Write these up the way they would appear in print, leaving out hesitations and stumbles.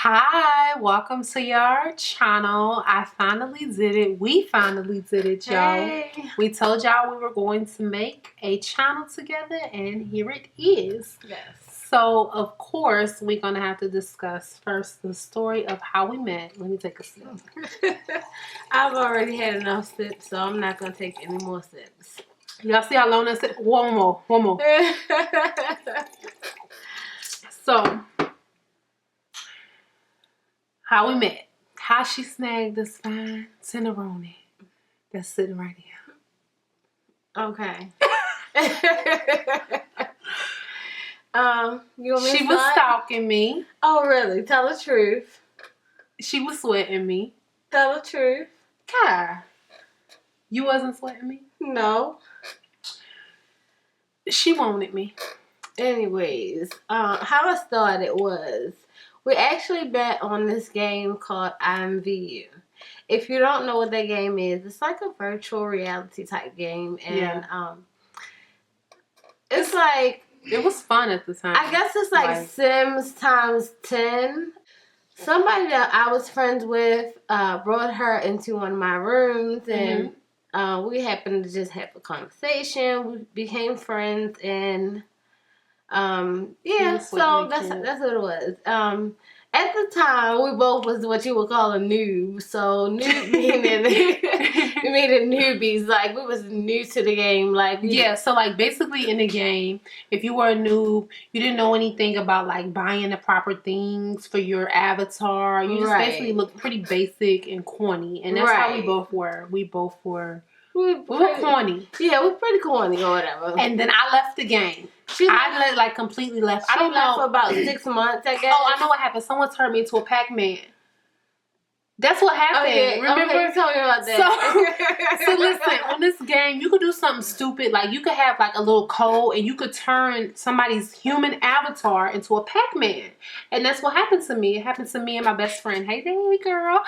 Hi, welcome to your channel. I finally did it. We finally did it, y'all. Hey. We told y'all we were going to make a channel together, and here it is. Yes. So, of course, we're going to have to discuss first the story of how we met. Let me take a sip. I've already had enough sips, so I'm not going to take any more sips. Y'all see how long this is? One more. So, how we met. How she snagged this fine Tenderoni that's sitting right here. Okay. You want me She to was start? stalking me. Oh, really? Tell the truth. She was sweating me. Tell the truth. Kai, you wasn't sweating me? No. She wanted me. Anyways, how it started was we actually bet on this game called IMVU. If you don't know what that game is, it's like a virtual reality type game, and it's like, it was fun at the time. I guess it's like Sims times 10. Somebody that I was friends with brought her into one of my rooms, and we happened to just have a conversation. We became friends, and so that's what it was. At the time, we both was what you would call a noob. So noob meaning we made it newbies. Like, we was new to the game. Like, so like basically in the game, if you were a noob, you didn't know anything about like buying the proper things for your avatar. You just basically looked pretty basic and corny, and that's how we both were. We both were. We were corny. Yeah, we were pretty corny or whatever. And then I left the game. I like completely left. I don't know. For about 6 months, I guess. Oh, I know what happened. Someone turned me into a Pac-Man. That's what happened. Okay, remember? Okay, tell me about that. So listen, on this game, you could do something stupid. Like, you could have like a little code, and you could turn somebody's human avatar into a Pac-Man. And that's what happened to me. It happened to me and my best friend. Hey, girl.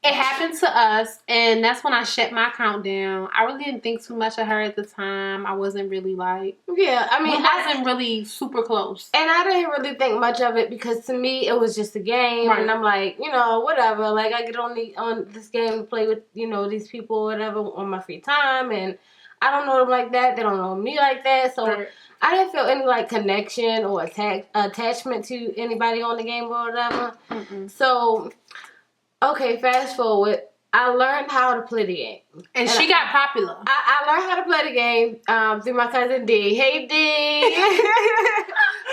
It happened to us, and that's when I shut my account down. I really didn't think too much of her at the time. I wasn't really like... Yeah, I mean... I wasn't really super close. And I didn't really think much of it, because to me, it was just a game. Right. And I'm like, whatever. Like, I get on this game to play with, these people or whatever on my free time. And I don't know them like that. They don't know me like that. So I didn't feel any, like, connection or attachment to anybody on the game or whatever. So... Okay, fast forward. I learned how to play the game. And she got popular. I learned how to play the game through my cousin D. Hey, D.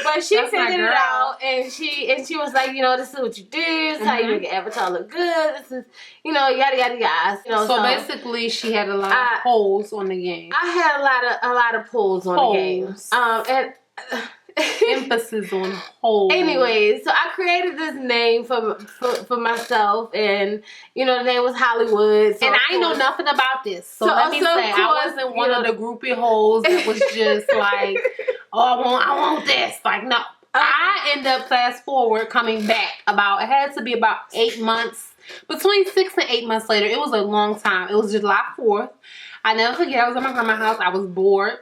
But she figured it out, and she was like, this is what you do. This is how you make an avatar look good. This is, yada, yada, yada. So basically, she had a lot of polls on the game. I had a lot of polls on the game. And... emphasis on whole. Anyways, so I created this name for myself, and the name was Hollywood. So and I know nothing about this, so let me say I wasn't one of the groupie hoes that was just like, oh, I want this. Like, no. I end up fast forward coming back it had to be about 8 months, between 6 and 8 months later. It was a long time. It was July 4th. I never forget. I was at my grandma's house. I was bored.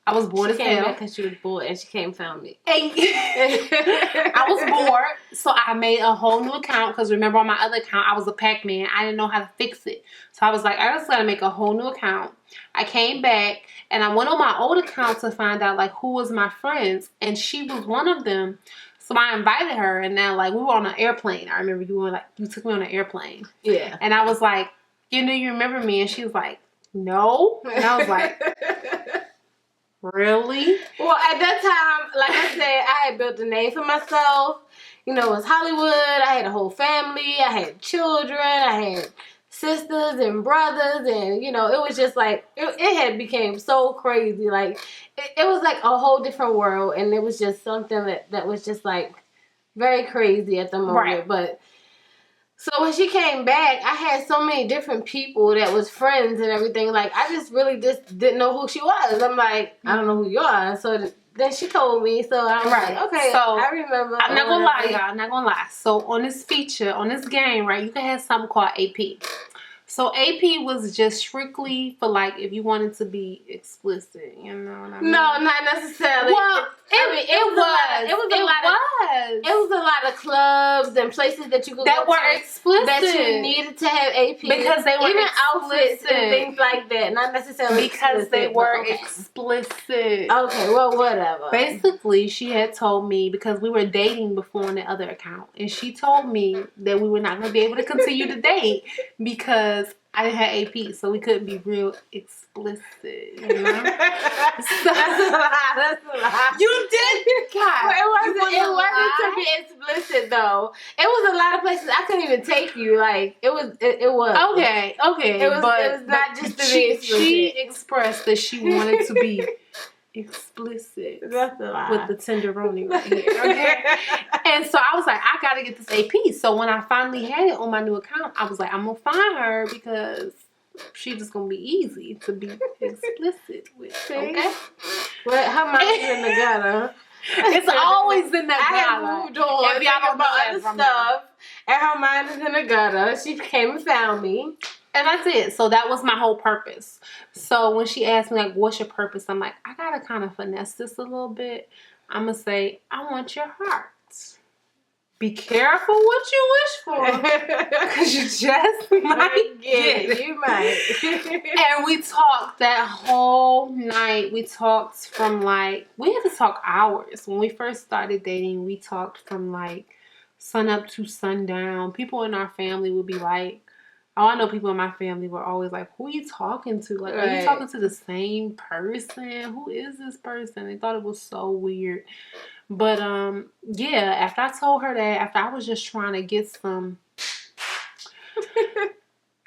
I was bored as hell. Because she was bored, and she came and found me. I was bored, so I made a whole new account, because remember, on my other account, I was a Pac-Man. I didn't know how to fix it. So I was like, I just gotta make a whole new account. I came back, and I went on my old account to find out, like, who was my friends, and she was one of them. So I invited her, and now, like, we were on an airplane. I remember you took me on an airplane. Yeah. And I was like, you remember me? And she was like, no. And I was like... Really? Well, at that time, like I said, I had built a name for myself. It was Hollywood. I had a whole family. I had children. I had sisters and brothers. And, it was just like, it had became so crazy. Like, it was like a whole different world. And it was just something that was just like very crazy at the moment. Right. But... So when she came back, I had so many different people that was friends and everything. Like, I just really didn't know who she was. I'm like, I don't know who you are. So then she told me. So I was like, okay, so I remember. I'm not going to lie, y'all. I'm not going to lie. So on this feature, on this game, right, you can have something called AP. So AP was just strictly for like if you wanted to be explicit, you know what I mean? No, not necessarily. Well, it was a lot of clubs and places that you could that go were to explicit that you needed to have AP because they were even explicit. outfits and things like that. Not necessarily because they were explicit. Okay, well, whatever. Basically, she had told me because we were dating before on the other account, and she told me that we were not going to be able to continue to date because I didn't have AP, so we couldn't be real explicit, you know? So, that's a lie. You did, God. Well, it wasn't to be explicit, though. It was a lot of places I couldn't even take you. Like, it was. Okay. It was not just to be explicit. She expressed that she wanted to be explicit. That's a lie. With the tenderoni right here, okay? And so I was like, I gotta get this AP. So when I finally had it on my new account, I was like, I'm gonna find her because she's just gonna be easy to be explicit with. Okay? Well, her mind's in the gutter. It's always in the gutter. I have moved on. If y'all don't about other stuff, and her mind is in the gutter. She came and found me. And that's it. So that was my whole purpose. So when she asked me, like, what's your purpose? I'm like, I got to kind of finesse this a little bit. I'm going to say, I want your heart. Be careful what you wish for. Because you just might get it. You might. And we talked that whole night. We talked from like, we had to talk hours. When we first started dating, we talked from like sun up to sundown. People in our family would be like, oh, I know people in my family were always like, who are you talking to? Like, are you talking to the same person? Who is this person? They thought it was so weird. But, yeah, after I told her that, after I was just trying to get some,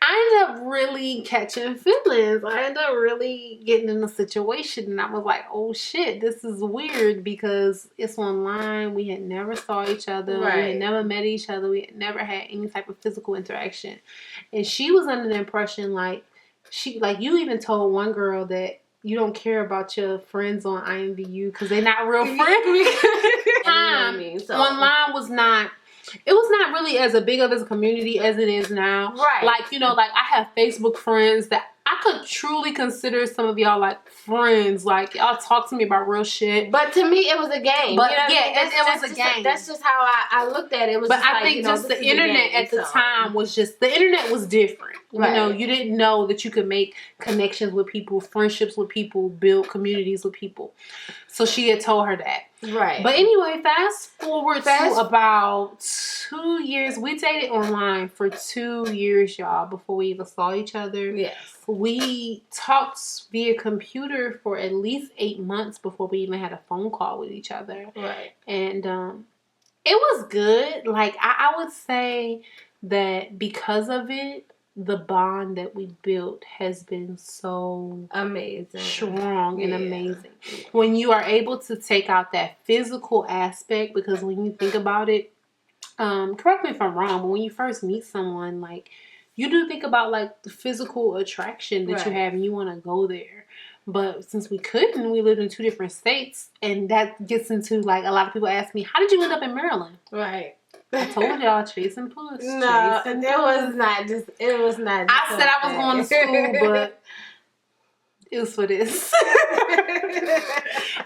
I ended up really catching feelings. I ended up really getting in a situation, and I was like, oh, shit, this is weird because it's online. We had never saw each other. Right. We had never met each other. We had never had any type of physical interaction. And she was under the impression, like, you even told one girl that you don't care about your friends on IMVU because they're not real friends. Online was not... It was not really as big of a community as it is now. Right. Like, you know, like I have Facebook friends that I could truly consider some of y'all like friends. Like, y'all talk to me about real shit. But to me, it was a game. But you know it was a game. That's just how I looked at it. It was but just I think just the internet at the time was just, the internet was different. Right. You know, you didn't know that you could make connections with people, friendships with people, build communities with people. So she had told her that. Right. But anyway, fast forward to about 2 years. We dated online for 2 years, y'all, before we even saw each other. Yes. We talked via computer for at least 8 months before we even had a phone call with each other. Right. And it was good. Like, I would say that because of it, the bond that we built has been so amazing, strong and amazing. When you are able to take out that physical aspect, because when you think about it, correct me if I'm wrong, but when you first meet someone, like, you do think about like the physical attraction that you have and you want to go there. But since we couldn't, we lived in 2 different states, and that gets into like a lot of people ask me, how did you end up in Maryland? Right. I told y'all, chasing puss. No, it was not just. I said I was going to school, but it was for this.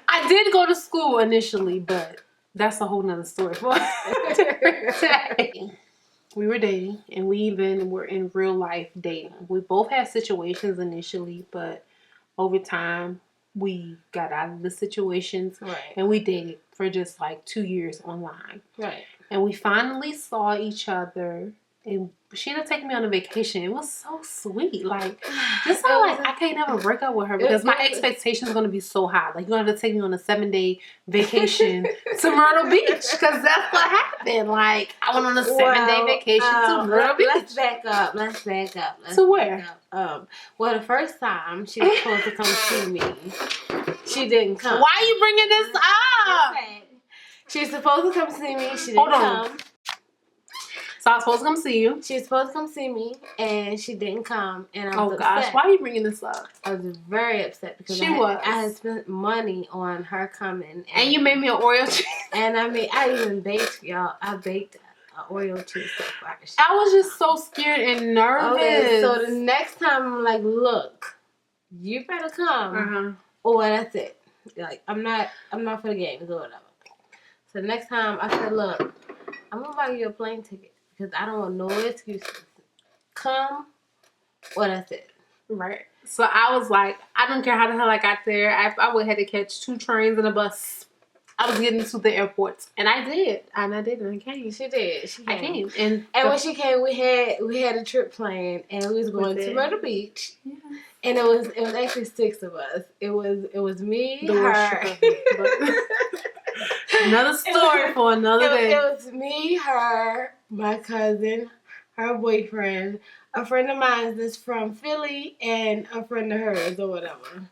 I did go to school initially, but that's a whole nother story for a different day. We were dating, and we even were in real life dating. We both had situations initially, but over time, we got out of the situations, and we dated for just like 2 years online. Right. And we finally saw each other, and she ended up taking me on a vacation. It was so sweet. Like, just so like I can't never break up with her because my expectations are going to be so high. Like, you're going to have to take me on a 7-day vacation to Myrtle Beach because that's what happened. Like, I went on a 7-day vacation to Myrtle Beach. Let's back up. To where? Well, the first time she was supposed to come see me, she didn't come. Why are you bringing this up? Okay. She was supposed to come see me. She didn't come. So I was supposed to come see you. She was supposed to come see me, and she didn't come. And I was upset. Gosh, why are you bringing this up? I was very upset because I had spent money on her coming. And you made me an Oreo cheese. And I even baked, y'all. I baked Oreo cheese cake fries. I was just so scared and nervous. Okay, so the next time I'm like, look, you better come, or that's it. Like, I'm not for the games or whatever. So the next time I said, look, I'm gonna buy you a plane ticket because I don't want no excuses. Come, or that's it. Right. So I was like, I don't care how the hell I got there. I would have to catch 2 trains and a bus. I was getting to the airport, and I did, and I came. She did. I came, and when she came, we had a trip planned, and we was going to Myrtle Beach, and it was actually 6 of us. It was me, her. Another story for another day. It was me, her, my cousin, her boyfriend, a friend of mine that's from Philly, and a friend of hers or whatever.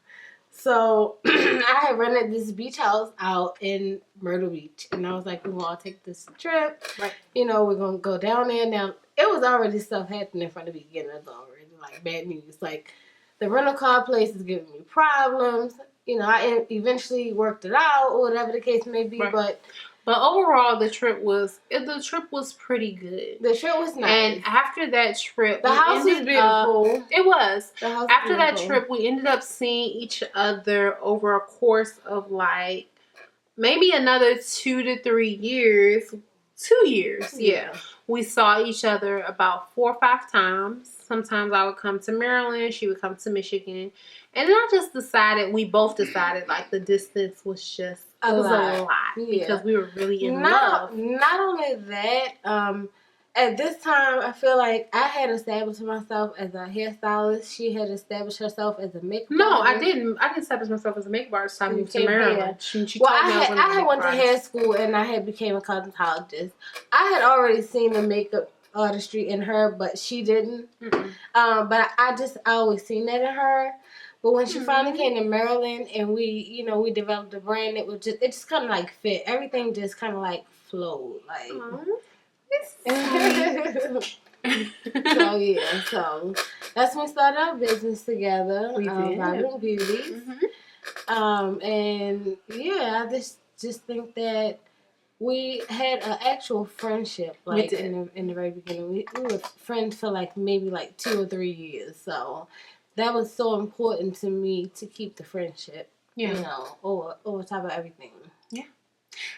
So I had rented this beach house out in Myrtle Beach, and I was like, "We want to take this trip. Right. You know, we're gonna go down there." Now it was already stuff happening from the beginning. It's already like bad news. Like the rental car place is giving me problems. You know, I eventually worked it out, or whatever the case may be. Right. But overall, the trip was pretty good. The trip was nice. And after that trip, the house was beautiful. It was. The house after that trip, we ended up seeing each other over a course of like maybe another 2 to 3 years. 2 years, yeah. We saw each other about 4 or 5 times. Sometimes I would come to Maryland, she would come to Michigan. And then we both decided like the distance was just a lot because we were really in love. Not only that, at this time I feel like I had established myself as a hairstylist. She had established herself as a makeup artist. I didn't establish myself as a makeup artist until I moved to Maryland. I had went to hair school and I had became a cosmetologist. I had already seen the makeup artistry in her, but she didn't. But I always seen that in her. But when she finally came to Maryland and we developed a brand, it just kind of like fit. Everything just kind of like flowed. Like, so that's when we started our business together. We did. Vibrant Beauties. And yeah, I just think that we had an actual friendship. Like in the very beginning, we were friends for like maybe like 2 or 3 years. So that was so important to me to keep the friendship, over top of everything. Yeah.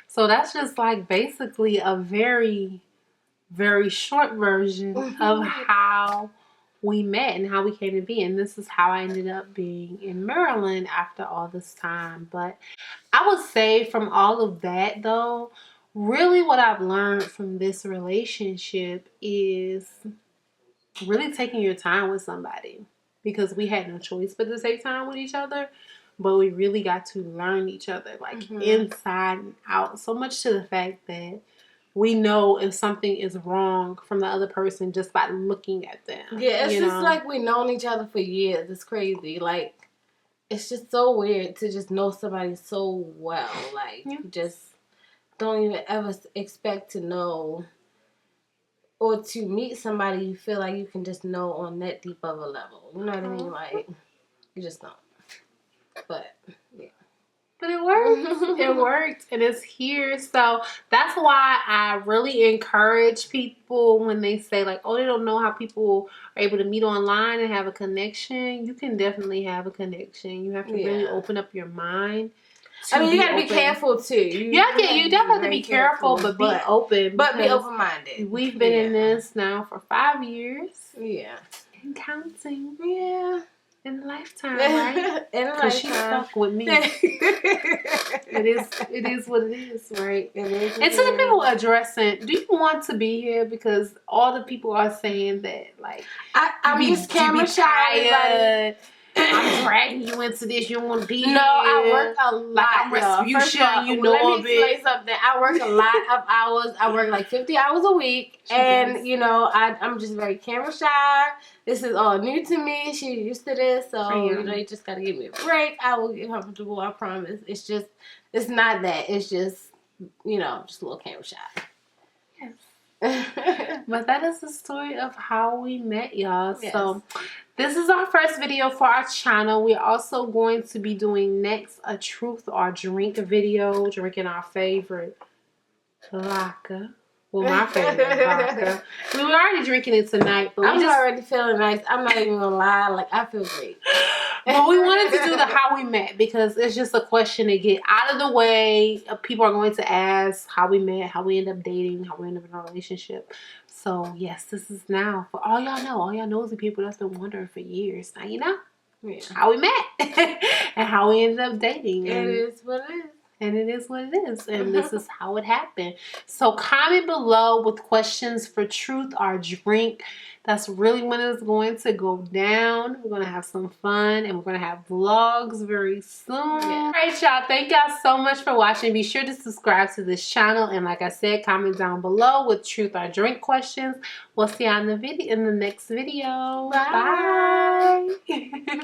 So that's just like basically a very, very short version of how we met and how we came to be. And this is how I ended up being in Maryland after all this time. But I would say from all of that, though, really what I've learned from this relationship is really taking your time with somebody. Because we had no choice but to take time with each other. But we really got to learn each other, like inside and out. So much to the fact that we know if something is wrong from the other person just by looking at them. Yeah, it's just like we've known each other for years. It's crazy. Like, it's just so weird to just know somebody so well. Like, you just don't even ever expect to know or to meet somebody you feel like you can just know on that deep of a level. You know what I mean? Like, you just don't. But, yeah. But it worked. It worked. And it's here. So that's why I really encourage people when they say, like, oh, they don't know how people are able to meet online and have a connection. You can definitely have a connection. You have to really open up your mind. I mean, you got to be careful, too. You definitely have to be careful, but be open. But be open-minded. We've been in this now for 5 years. Yeah. And counting. Yeah. In a lifetime, right? In a lifetime. Because she stuck with me. It is what it is, right? It is. And to the people addressing, do you want to be here? Because all the people are saying that, like, I'm just camera shy. I'm dragging you into this. You don't want to be here. No, I work a lot. Like, I'm Respucia, let me explain something. I work a lot of hours. I work like 50 hours a week. I'm just very camera shy. This is all new to me. She's used to this. So, you just got to give me a break. I will get comfortable. I promise. It's not that. It's just, just a little camera shy. But that is the story of how we met, y'all. Yes. So this is our first video for our channel. We're also going to be doing next a truth or drink video, drinking our favorite vodka. Well, my favorite vodka. We were already drinking it tonight, but I'm already feeling nice. I'm not even gonna lie. Like, I feel great. But we wanted to do the how we met because it's just a question to get out of the way. People are going to ask how we met, how we end up dating, how we end up in a relationship. So, yes, this is now for all y'all know. All y'all nosy people that's been wondering for years. Now you know how we met and how we ended up dating. It is what it is. And it is what it is. And this is how it happened. So comment below with questions for Truth or Drink. That's really when it's going to go down. We're going to have some fun. And we're going to have vlogs very soon. Yeah. Alright, y'all. Thank y'all so much for watching. Be sure to subscribe to this channel. And like I said, comment down below with Truth or Drink questions. We'll see y'all in the next video. Bye. Bye.